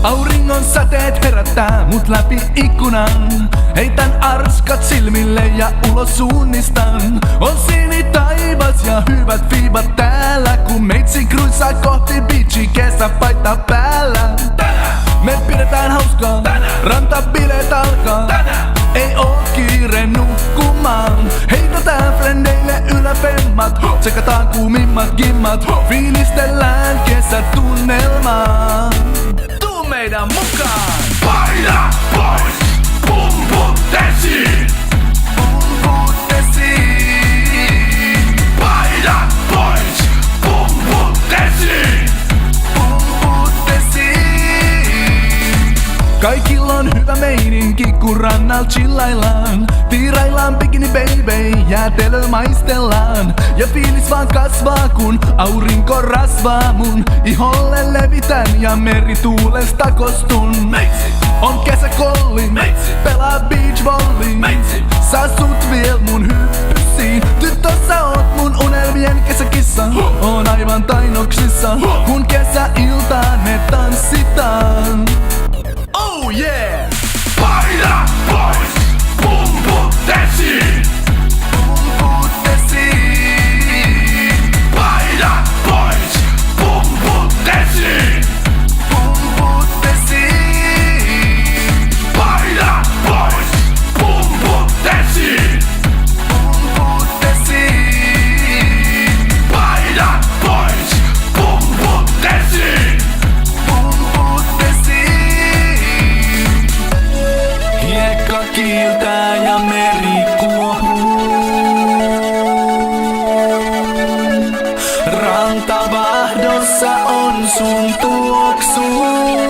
Auringon säteet herättää mut läpi ikkunan. Heitän arskat silmille ja ulos suunnistan. On siini taivas ja hyvät viivat täällä, kun meitsi kruisaa kohti beachi kesäpaita päällä. Me pidetään hauskaa, rantabileet alkaa. Ei oo kiire nukkumaan. Heitetään frendeille yläfemmat, tsekataan kuumimmat gimmat. Fiilistellään kesätunnelmaa. Tuu meidän mukaan! Paina pois, pumput esiin. Pumput esiin. Paina pois, pumput esiin. Pumput esiin. Kaikilla on hyvä meininki, kun rannalla chillaillaan. Tiiraillaan bikini baby, jäätelö maistellaan. Ja fiilis vaan kasvaa, kun aurinko rasvaa mun iholle levitän ja merituulesta kostun. Meitsi, On kesäkolli, Meitsi. pelaa beach volley. Meitsi. Saa sut viel mun hyppysiin. Tyttö sä oot mun unelmien kesäkissa. On aivan tainoksissa, kun kesäiltaan me tanssitaan. Oh yeah! paina pois, pumput esiin. Pumput esiin. Paina pois, pumput esiin. Pumput esiin. Paina pois, pumput esiin. Pumput esiin. Paina pois, pumput esiin. Pumput esiin. Hiekka kiiltää ja meri kuohuu. Rantavahdossa on sun tuoksu.